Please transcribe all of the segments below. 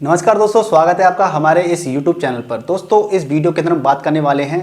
नमस्कार दोस्तों, स्वागत है आपका हमारे इस YouTube चैनल पर। दोस्तों, इस वीडियो के अंदर हम बात करने वाले हैं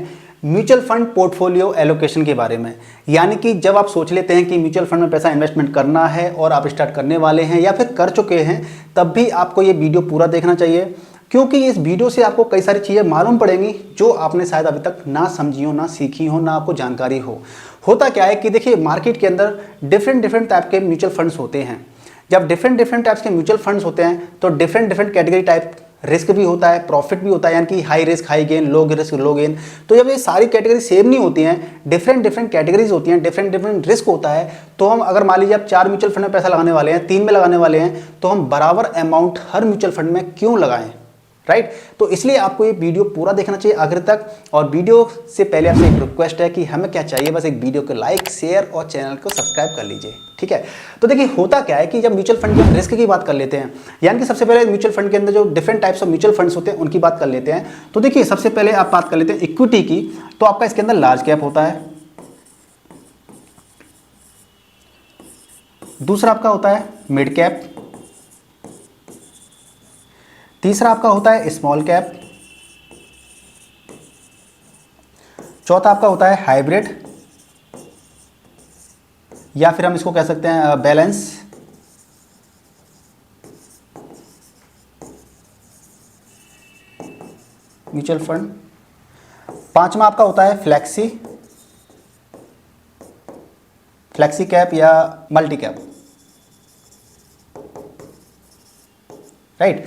म्यूचुअल फंड पोर्टफोलियो एलोकेशन के बारे में। यानी कि जब आप सोच लेते हैं कि म्यूचुअल फंड में पैसा इन्वेस्टमेंट करना है और आप स्टार्ट करने वाले हैं या फिर कर चुके हैं, तब भी आपको ये वीडियो पूरा देखना चाहिए, क्योंकि इस वीडियो से आपको कई सारी चीज़ें मालूम पड़ेंगी जो आपने शायद अभी तक ना समझी हो, ना सीखी हो, ना आपको जानकारी हो। होता क्या है कि देखिए, मार्केट के अंदर डिफरेंट टाइप के म्यूचुअल फंड्स होते हैं। जब डिफरेंट टाइप्स के म्यूचुअल फंड्स होते हैं तो डिफरेंट कैटेगरी टाइप रिस्क भी होता है, प्रॉफिट भी होता है, यानी कि high risk high gain, low risk low gain. तो जब ये सारी कैटेगरी सेम नहीं होती हैं, डिफरेंट कैटेगरीज होती हैं, डिफरेंट रिस्क होता है, तो हम अगर मान लीजिए आप 4 म्यूचुअल फंड में पैसा लगाने वाले हैं, 3 में लगाने वाले हैं, तो हम बराबर अमाउंट हर म्यूचुअल फंड में क्यों लगाएं, राइट। तो इसलिए आपको ये वीडियो पूरा देखना चाहिए आखिर तक। और वीडियो से पहले आपसे एक रिक्वेस्ट है कि हमें क्या चाहिए, बस एक वीडियो को लाइक, शेयर और चैनल को सब्सक्राइब कर लीजिए, ठीक है। तो देखिए, होता क्या है कि जब म्यूचुअल फंड के रिस्क की बात कर लेते हैं, यानी कि सबसे पहले म्यूचुअल फंड के अंदर जो different types of mutual funds होते हैं उनकी बात कर लेते हैं। तो देखिए, सबसे पहले आप बात कर लेते हैं इक्विटी की। तो आपका इसके अंदर लार्ज कैप होता है, दूसरा आपका होता है मिड कैप, तीसरा आपका होता है स्मॉल कैप, चौथा आपका होता है हाइब्रिड, या फिर हम इसको कह सकते हैं बैलेंस, म्यूचुअल फंड। पांचवा आपका होता है फ्लैक्सी कैप या मल्टी कैप, राइट।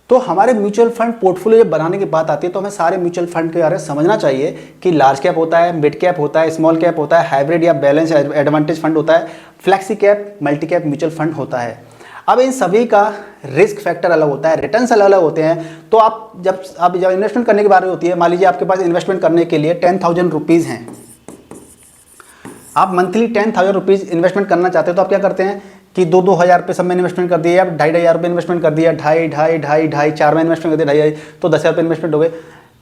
तो हमारे म्यूचुअल फंड पोर्टफोलियो जब बनाने की बात आती है तो हमें सारे म्यूचुअल फंड के बारे में समझना चाहिए कि लार्ज कैप होता है, मिड कैप होता है, स्मॉल कैप होता है, हाइब्रिड या बैलेंस एडवांटेज फंड होता है, flexi cap, multi cap mutual fund होता है। अब इन सभी का रिस्क फैक्टर अलग होता है, रिटर्न्स अलग अलग होते हैं। तो आप जब इन्वेस्टमेंट करने की बात होती है, मान लीजिए आपके पास इन्वेस्टमेंट करने के लिए 10,000 रुपीज़ हैं, आप मंथली 10,000 रुपीज़ इन्वेस्टमेंट करना चाहते हो, तो आप क्या करते हैं कि 2,000 रुपये सब में इन्वेस्टमेंट कर दिया, या 2,500 रुपये इन्वेस्टमेंट कर दिया, ढाई 4 में इन्वेस्टमेंट कर दिया, 2,500, तो 10,000 रुपये इन्वेस्टमेंट हो गए।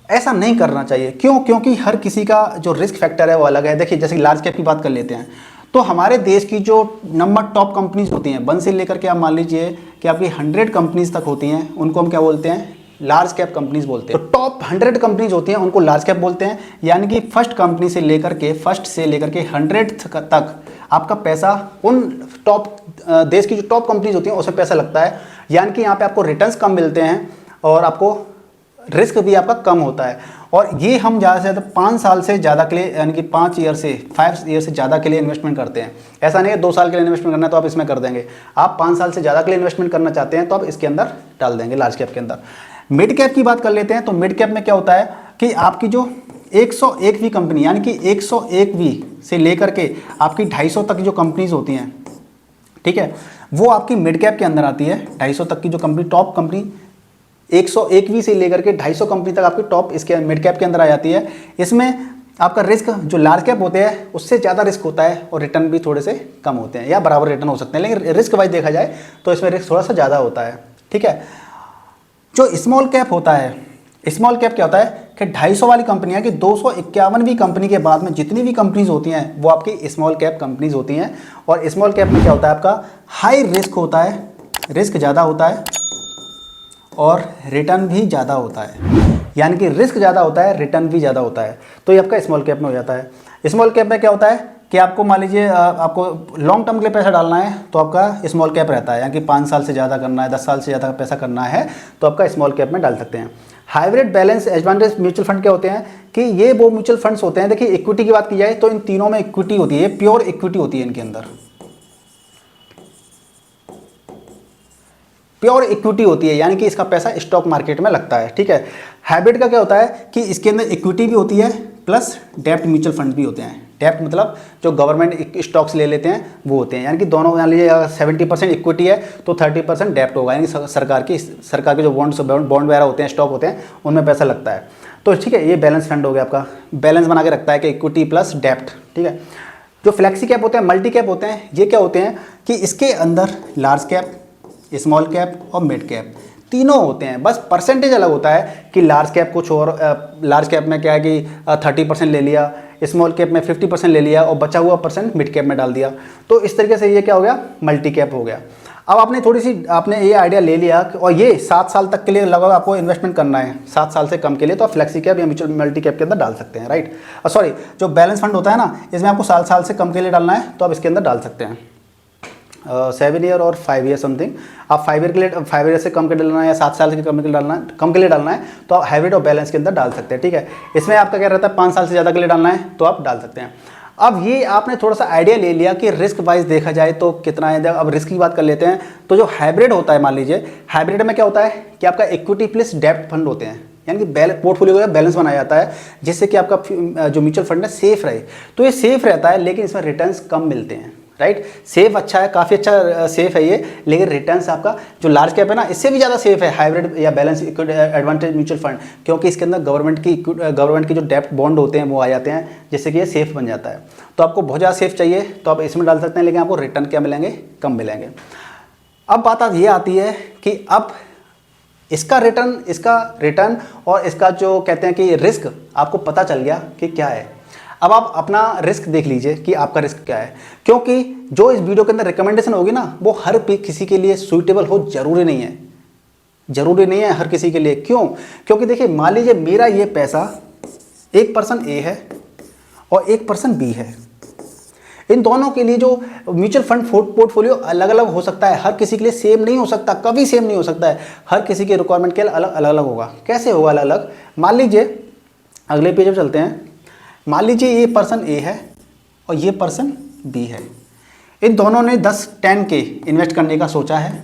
ऐसा नहीं करना चाहिए। क्यों? क्योंकि हर किसी का जो रिस्क फैक्टर है वो अलग है। देखिए, जैसे लार्ज कैप की बात कर लेते हैं, तो हमारे देश की जो नंबर टॉप कंपनीज होती हैं, 1 से लेकर के आप मान लीजिए कि आपकी 100 कंपनीज तक होती हैं, उनको हम क्या बोलते हैं? लार्ज कैप कंपनीज बोलते हैं। तो टॉप 100 कंपनीज होती हैं उनको लार्ज कैप बोलते हैं। यानी कि फर्स्ट से लेकर के 100 तक आपका पैसा उन टॉप देश की जो टॉप कंपनीज होती हैं उसमें पैसा लगता है। यानी कि यहाँ पे आपको रिटर्न्स कम मिलते हैं और आपको रिस्क भी आपका कम होता है। और ये हम ज़्यादा से ज़्यादा 5 साल से ज़्यादा के लिए, यानी कि 5 ईयर से ज़्यादा के लिए इन्वेस्टमेंट करते हैं। ऐसा नहीं है 2 साल के लिए इन्वेस्टमेंट करना है तो आप इसमें कर देंगे। आप 5 साल से ज़्यादा के लिए इन्वेस्टमेंट करना चाहते हैं तो आप इसके अंदर डाल देंगे, लार्ज कैप के अंदर। मिड कैप की बात कर लेते हैं। तो मिड कैप में क्या होता है कि आपकी जो 101वीं कंपनी, यानी कि 101वीं से लेकर के आपकी 250 तक जो कंपनीज होती हैं, ठीक है, वो आपकी मिड कैप के अंदर आती है। 250 तक की जो कंपनी, टॉप कंपनी 101वीं से लेकर के 250 कंपनी तक आपकी टॉप इसके मिड कैप के अंदर आ जाती है। इसमें आपका रिस्क जो लार्ज कैप होते हैं उससे ज़्यादा रिस्क होता है और रिटर्न भी थोड़े से कम होते हैं, या बराबर रिटर्न हो सकते हैं, लेकिन रिस्क वाइज देखा जाए तो इसमें रिस्क थोड़ा सा ज़्यादा होता है, ठीक है। जो स्मॉल कैप होता है, स्मॉल कैप क्या होता है कि 250 वाली कंपनियां, कि 251वीं कंपनी के बाद में जितनी भी कंपनीज होती हैं वो आपकी स्मॉल कैप कंपनीज होती हैं। और स्मॉल कैप में क्या होता है, आपका हाई रिस्क होता है, रिस्क ज़्यादा होता है और रिटर्न भी ज़्यादा होता है। यानी कि रिस्क ज़्यादा होता है, रिटर्न भी ज़्यादा होता है। तो ये आपका स्मॉल कैप में हो जाता है। स्मॉल कैप में क्या होता है कि आपको मान लीजिए आपको लॉन्ग टर्म के लिए पैसा डालना है तो आपका स्मॉल कैप रहता है, यानी कि 5 साल से ज़्यादा करना है, 10 साल से ज़्यादा पैसा करना है तो आपका स्मॉल कैप में डाल सकते हैं। Hybrid, balance, advantage mutual fund क्या होते हैं कि ये वो म्यूचुअल फंड्स होते हैं। देखिए, इक्विटी की बात की जाए तो इन तीनों में इक्विटी होती है, प्योर इक्विटी होती है इनके अंदर, प्योर इक्विटी होती है, यानी कि इसका पैसा स्टॉक मार्केट में लगता है, ठीक है। हाइब्रिड का क्या होता है कि इसके अंदर इक्विटी भी होती है प्लस डेप्ट म्यूचुअल फंड भी होते हैं। डेप्ट मतलब जो गवर्नमेंट स्टॉक्स ले लेते हैं वो होते हैं, यानी कि दोनों, मान लीजिए 70% इक्विटी है तो 30% डेप्ट होगा, यानी सरकार के जो बॉन्ड वगैरह होते हैं, स्टॉक होते हैं, उनमें पैसा लगता है। तो ठीक है, ये बैलेंस फंड हो गया आपका, बैलेंस बना के रखता है कि इक्विटी प्लस डेप्ट, ठीक है। जो फ्लैक्सी कैप होते हैं, मल्टी कैप होते हैं, ये क्या होते हैं कि इसके अंदर लार्ज कैप, स्मॉल कैप और मिड कैप तीनों होते हैं, बस परसेंटेज अलग होता है कि लार्ज कैप कुछ और, लार्ज कैप में क्या है कि 30% ले लिया, स्मॉल कैप में 50% ले लिया और बचा हुआ परसेंट मिड कैप में डाल दिया। तो इस तरीके से ये क्या हो गया, मल्टी कैप हो गया। अब आपने थोड़ी सी आपने ये आइडिया ले लिया और ये 7 साल तक के लिए लगभग आपको इन्वेस्टमेंट करना है, 7 साल से कम के लिए, तो आप फ्लेक्सी कैप या म्यूचुअल मल्टी कैप के अंदर डाल सकते हैं, राइट। सॉरी, जो बैलेंस फंड होता है ना, इसमें आपको साल से कम के लिए डालना है तो आप इसके अंदर डाल सकते हैं 7 ईयर और 5 ईयर समथिंग। आप 5 ईयर के लिए, 5 ईयर से कम के लिए डालना है या 7 साल के कम के लिए डालना है, कम के लिए डालना है तो आप हाइब्रिड और बैलेंस के अंदर डाल सकते हैं, ठीक है। इसमें आपका क्या रहता है, 5 साल से ज़्यादा के लिए डालना है तो आप डाल सकते हैं। अब ये आपने थोड़ा सा आइडिया ले लिया कि रिस्क वाइज देखा जाए तो कितना है। अब रिस्क की बात कर लेते हैं, तो जो हाइब्रिड होता है, मान लीजिए हाइब्रिड में क्या होता है कि आपका इक्विटी प्लस डेब्ट फंड होते हैं, यानी कि पोर्टफोलियो का बैलेंस बनाया जाता है जिससे कि आपका जो म्यूचुअल फंड है सेफ रहे। तो ये सेफ रहता है लेकिन इसमें रिटर्न्स कम मिलते हैं, राइट। सेफ अच्छा है, काफ़ी अच्छा सेफ है ये, लेकिन रिटर्न्स आपका जो लार्ज कैप है ना, इससे भी ज़्यादा सेफ है हाइब्रिड या बैलेंस एडवांटेज म्यूचुअल फंड, क्योंकि इसके अंदर गवर्नमेंट की जो डेप्ट बॉन्ड होते हैं वो आ जाते हैं, जिससे कि ये सेफ बन जाता है। तो आपको बहुत ज़्यादा सेफ चाहिए तो आप इसमें डाल सकते हैं, लेकिन आपको रिटर्न क्या मिलेंगे, कम मिलेंगे। अब बात ये आती है कि अब इसका रिटर्न और इसका जो कहते हैं कि रिस्क आपको पता चल गया कि क्या है। अब आप अपना रिस्क देख लीजिए कि आपका रिस्क क्या है, क्योंकि जो इस वीडियो के अंदर रिकमेंडेशन होगी ना, वो हर किसी के लिए सूटेबल हो जरूरी नहीं है हर किसी के लिए। क्यों? क्योंकि देखिए, मान लीजिए मेरा ये पैसा एक पर्सन ए है और एक पर्सन बी है, इन दोनों के लिए जो म्यूचुअल फंड पोर्टफोलियो अलग अलग हो सकता है, हर किसी के लिए सेम नहीं हो सकता, कभी सेम नहीं हो सकता है, हर किसी के रिक्वायरमेंट के लिए अलग अलग होगा। कैसे होगा अलग अलग? मान लीजिए अगले पेज पर चलते हैं। मान लीजिए ये पर्सन ए है और ये पर्सन बी है, इन दोनों ने 10 के इन्वेस्ट करने का सोचा है,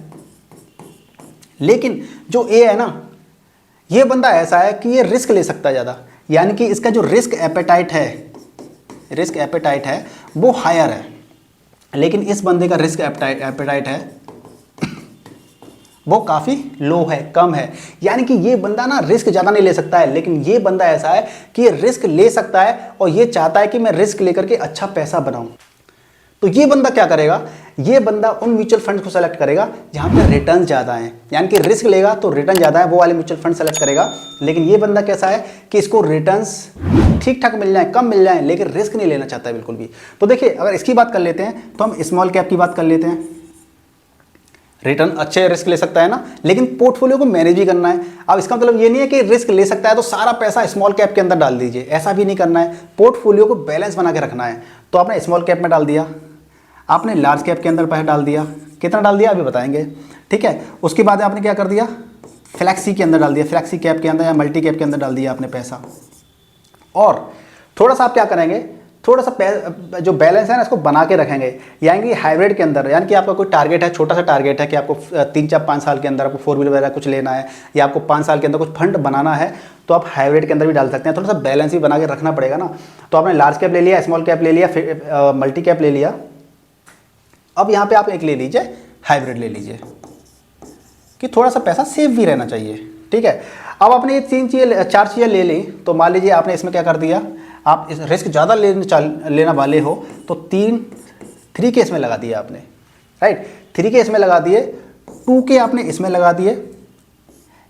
लेकिन जो ए है ना, ये बंदा ऐसा है कि ये रिस्क ले सकता है ज़्यादा, यानी कि इसका जो रिस्क एपेटाइट है वो हायर है, लेकिन इस बंदे का रिस्क एपेटाइट है वो काफ़ी लो है, कम है। यानी कि ये बंदा ना रिस्क ज़्यादा नहीं ले सकता है, लेकिन ये बंदा ऐसा है कि ये रिस्क ले सकता है और ये चाहता है कि मैं रिस्क लेकर के अच्छा पैसा बनाऊं। तो ये बंदा क्या करेगा, ये बंदा उन म्यूचुअल फंड को सेलेक्ट करेगा जहाँ पे रिटर्न ज़्यादा है, यानी कि रिस्क लेगा तो रिटर्न ज़्यादा है, वो वाले म्यूचुअल फंड सेलेक्ट करेगा। लेकिन ये बंदा कैसा है कि इसको रिटर्न्स ठीक ठाक मिल जाए, कम मिल जाए, लेकिन रिस्क नहीं लेना चाहता है बिल्कुल भी। तो देखिए, अगर इसकी बात कर लेते हैं तो हम स्मॉल कैप की बात कर लेते हैं। रिटर्न अच्छे रिस्क ले सकता है ना, लेकिन पोर्टफोलियो को मैनेज भी करना है। अब इसका मतलब ये नहीं है कि रिस्क ले सकता है तो सारा पैसा स्मॉल कैप के अंदर डाल दीजिए, ऐसा भी नहीं करना है। पोर्टफोलियो को बैलेंस बना के रखना है। तो आपने स्मॉल कैप में डाल दिया, आपने लार्ज कैप के अंदर पैसा डाल दिया, कितना डाल दिया अभी बताएंगे, ठीक है। उसके बाद आपने क्या कर दिया, फ्लैक्सी के अंदर डाल दिया, फ्लैक्सी कैप के अंदर या मल्टी कैप के अंदर डाल दिया आपने पैसा। और थोड़ा सा आप क्या करेंगे, थोड़ा सा जो बैलेंस है ना इसको बना के रखेंगे, यानी कि हाइब्रिड के अंदर, यानी कि आपका कोई टारगेट है, छोटा सा टारगेट है कि आपको 3-4-5 साल के अंदर आपको 4 व्हीलर वगैरह कुछ लेना है, या आपको 5 साल के अंदर कुछ फंड बनाना है, तो आप हाइब्रिड के अंदर भी डाल सकते हैं। थोड़ा सा बैलेंस भी बना के रखना पड़ेगा ना। तो आपने लार्ज कैप ले लिया, स्मॉल कैप ले लिया, फिर मल्टी कैप ले लिया। अब यहाँ पर आप एक ले लीजिए, हाइब्रिड ले लीजिए, कि थोड़ा सा पैसा सेफ भी रहना चाहिए, ठीक है। अब आपने ये 4 चीज़ें ले ली, तो मान लीजिए आपने इसमें क्या कर दिया, आप इस रिस्क ज़्यादा लेना वाले हो तो 3 के इसमें लगा दिए आपने, राइट। 3 के इसमें लगा दिए, 2 के आपने इसमें लगा दिए,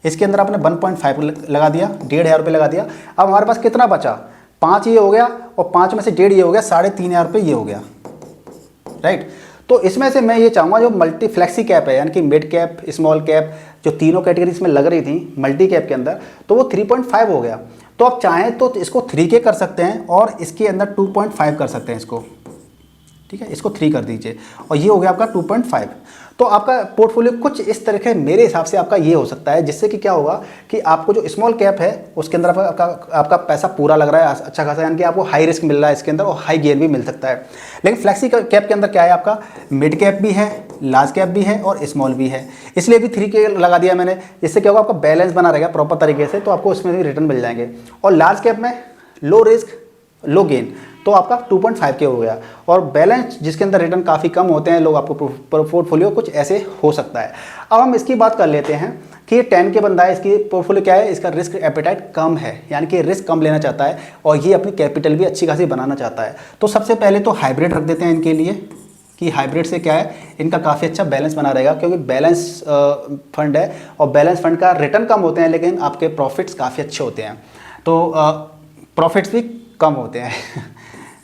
इसके अंदर आपने 1.5 लगा दिया, 1,500 रुपये लगा दिया। अब हमारे पास कितना बचा, 5 ये हो गया और 5 में से 1.5 ये हो गया, 3,500 रुपये ये हो गया, राइट। तो इसमें से मैं ये चाहूँगा जो मल्टी फ्लेक्सी कैप है, यानी कि मिड कैप, स्मॉल कैप, जो तीनों कैटेगरी इसमें लग रही थी मल्टी कैप के अंदर, तो वो 3.5 हो गया। तो आप चाहें तो इसको 3 के कर सकते हैं और इसके अंदर 2.5 कर सकते हैं इसको, ठीक है। इसको 3 कर दीजिए और ये हो गया आपका 2.5। तो आपका पोर्टफोलियो कुछ इस तरह के मेरे हिसाब से आपका ये हो सकता है, जिससे कि क्या होगा कि आपको जो स्मॉल कैप है उसके अंदर आपका पैसा पूरा लग रहा है अच्छा खासा, यानी कि आपको हाई रिस्क मिल रहा है इसके अंदर और हाई गेन भी मिल सकता है। लेकिन फ्लेक्सी कैप के अंदर क्या है, आपका मिड कैप भी है, लार्ज कैप भी है और स्मॉल भी है, इसलिए भी 3 के लगा दिया मैंने। जिससे क्या होगा, आपका बैलेंस बना रहेगा प्रॉपर तरीके से, तो आपको उसमें भी रिटर्न मिल जाएंगे। और लार्ज कैप में लो रिस्क लो गेन, तो आपका 2.5 के हो गया। और बैलेंस जिसके अंदर रिटर्न काफ़ी कम होते हैं, लोग आपको पोर्टफोलियो कुछ ऐसे हो सकता है। अब हम इसकी बात कर लेते हैं कि ये 10 के बंदा है, इसकी पोर्टफोलियो क्या है, इसका रिस्क एपेटाइट कम है, यानी कि रिस्क कम लेना चाहता है और ये अपनी कैपिटल भी अच्छी खासी बनाना चाहता है। तो सबसे पहले तो हाइब्रिड रख देते हैं इनके लिए, कि हाइब्रिड से क्या है, इनका काफ़ी अच्छा बैलेंस बना रहेगा, क्योंकि बैलेंस फंड है और बैलेंस फंड का रिटर्न कम होते हैं लेकिन आपके प्रॉफिट्स काफ़ी अच्छे होते हैं, तो प्रॉफिट्स भी कम होते हैं।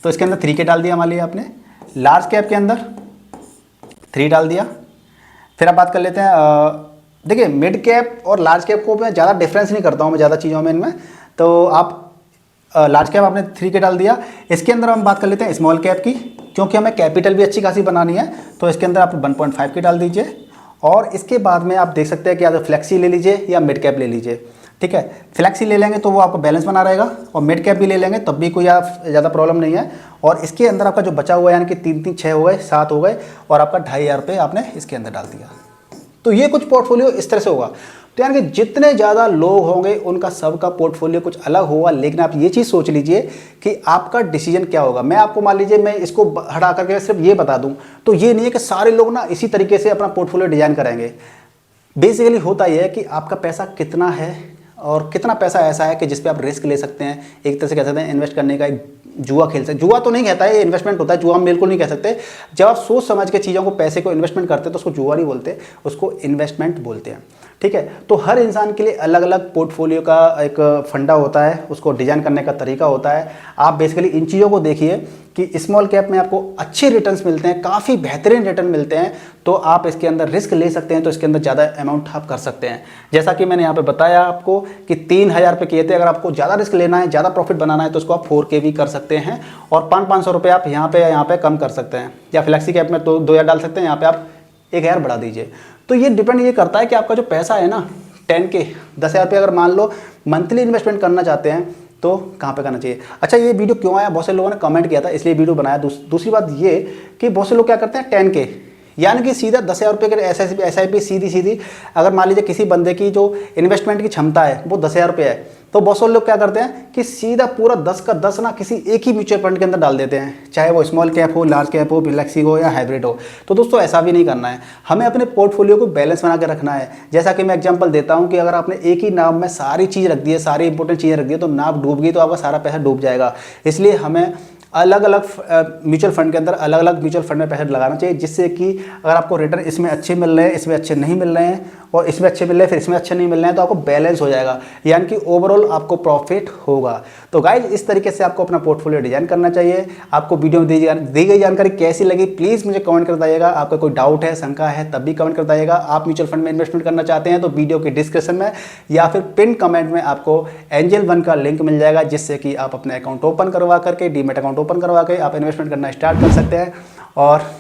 तो इसके अंदर 3 के डाल दिया मान लिया आपने। लार्ज कैप के अंदर 3 डाल दिया, फिर आप बात कर लेते हैं, देखिए मिड कैप और लार्ज कैप को मैं ज़्यादा डिफरेंस नहीं करता हूँ मैं ज़्यादा चीज़ों में इनमें। तो आप लार्ज कैप आपने 3K डाल दिया। इसके अंदर हम बात कर लेते हैं स्मॉल कैप की, क्योंकि हमें कैपिटल भी अच्छी खासी बनानी है, तो इसके अंदर आप 1.5 डाल दीजिए। और इसके बाद में आप देख सकते हैं कि या तो फ्लेक्सी ले लीजिए या मिड कैप ले लीजिए, ठीक है। फ्लेक्सी ले लेंगे तो वो आपका बैलेंस बना रहेगा, और मिड कैप भी ले लेंगे तब भी कोई आप ज़्यादा प्रॉब्लम नहीं है। और इसके अंदर आपका जो बचा हुआ है यानी कि 3 6 हो गए, 7 हो गए, और आपका 2500 रुपये आपने इसके अंदर डाल दिया। तो ये कुछ पोर्टफोलियो इस तरह से होगा। तो यानी कि जितने ज़्यादा लोग होंगे उनका सबका पोर्टफोलियो कुछ अलग होगा, लेकिन आप ये चीज़ सोच लीजिए कि आपका डिसीजन क्या होगा। मैं आपको मान लीजिए मैं इसको हटा करके सिर्फ ये बता दूं, तो ये नहीं है कि सारे लोग ना इसी तरीके से अपना पोर्टफोलियो डिजाइन करेंगे। बेसिकली होता यह है कि आपका पैसा कितना है और कितना पैसा ऐसा है कि जिस पे आप रिस्क ले सकते हैं। एक तरह से कह सकते हैं इन्वेस्ट करने का एक जुआ खेल सकते, जुआ तो नहीं कहता है, ये इन्वेस्टमेंट होता है, जुआ हम बिल्कुल नहीं कह सकते। जब आप सोच समझ के चीज़ों को, पैसे को इन्वेस्टमेंट करते हैं तो उसको जुआ नहीं बोलते, उसको इन्वेस्टमेंट बोलते हैं, ठीक है। तो हर इंसान के लिए अलग अलग पोर्टफोलियो का एक फंडा होता है, उसको डिजाइन करने का तरीका होता है। आप बेसिकली इन चीज़ों को देखिए कि स्मॉल कैप में आपको अच्छे रिटर्न्स मिलते हैं, काफ़ी बेहतरीन रिटर्न मिलते हैं, तो आप इसके अंदर रिस्क ले सकते हैं, तो इसके अंदर ज़्यादा अमाउंट आप कर सकते हैं। जैसा कि मैंने यहाँ पे बताया आपको कि 3000 रुपये किए थे, अगर आपको ज़्यादा रिस्क लेना है, ज़्यादा प्रॉफिट बनाना है, तो उसको आप 4K भी कर सकते हैं, और 500 रुपये आप यहाँ पे कम कर सकते हैं। या फ्लेक्सी कैप में तो 2000 डाल सकते हैं, यहाँ पे आप 1000 बढ़ा दीजिए। तो ये डिपेंड ये करता है कि आपका जो पैसा है ना 10K 10,000 रुपये अगर मान लो मंथली इन्वेस्टमेंट करना चाहते हैं तो कहाँ पे करना चाहिए। अच्छा, ये वीडियो क्यों आया, बहुत से लोगों ने कमेंट किया था इसलिए वीडियो बनाया। दूसरी बात ये कि बहुत से लोग क्या करते हैं 10K यानी कि सीधा 10,000 रुपये के SIP सीधी अगर मान लीजिए किसी बंदे की जो इन्वेस्टमेंट की क्षमता है वो 10,000 रुपये है, तो बहुत से लोग क्या करते हैं कि सीधा पूरा 10 का 10 ना किसी एक ही म्यूचुअल फंड के अंदर डाल देते हैं, चाहे वो स्मॉल कैप हो, लार्ज कैप हो, फ्लेक्सी हो या हाइब्रिड हो। तो दोस्तों ऐसा भी नहीं करना है, हमें अपने पोर्टफोलियो को बैलेंस बना के रखना है। जैसा कि मैं एग्जांपल देता हूं कि अगर आपने एक ही नाव में सारी चीज़ रख दी है, सारी इंपॉर्टेंट चीज़ें रख दी है, तो नाव डूब गई तो आपका सारा पैसा डूब जाएगा। इसलिए हमें अलग अलग म्यूचुअल फंड के अंदर अलग अलग म्यूचुअल फंड में पैसे लगाना चाहिए, जिससे कि अगर आपको रिटर्न इसमें अच्छे मिल रहे हैं, इसमें अच्छे नहीं मिल रहे हैं, और इसमें अच्छे मिल रहे हैं फिर इसमें अच्छे नहीं मिल रहे हैं, तो आपको बैलेंस हो जाएगा, यानी कि ओवरऑल आपको प्रॉफिट होगा। तो गाइज इस तरीके से आपको अपना पोर्टफोलियो डिजाइन करना चाहिए। आपको वीडियो में दी गई जानकारी कैसी लगी प्लीज़ मुझे कमेंट कर बताइएगा। आपका कोई डाउट है, शंका है, तब भी कमेंट कर बताइएगा। आप म्यूचुअल फंड में इन्वेस्टमेंट करना चाहते हैं तो वीडियो के डिस्क्रिप्शन में या फिर पिन कमेंट में आपको एंजल वन का लिंक मिल जाएगा, जिससे कि आप अपना अकाउंट ओपन करवा करके, डीमैट अकाउंट ओपन करवा के आप इन्वेस्टमेंट करना स्टार्ट कर सकते हैं। और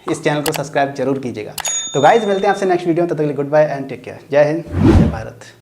इस चैनल को सब्सक्राइब जरूर कीजिएगा। तो गाइज मिलते हैं आपसे नेक्स्ट वीडियो में, तब तक के लिए good bye and take care. जय हिंद, जय भारत।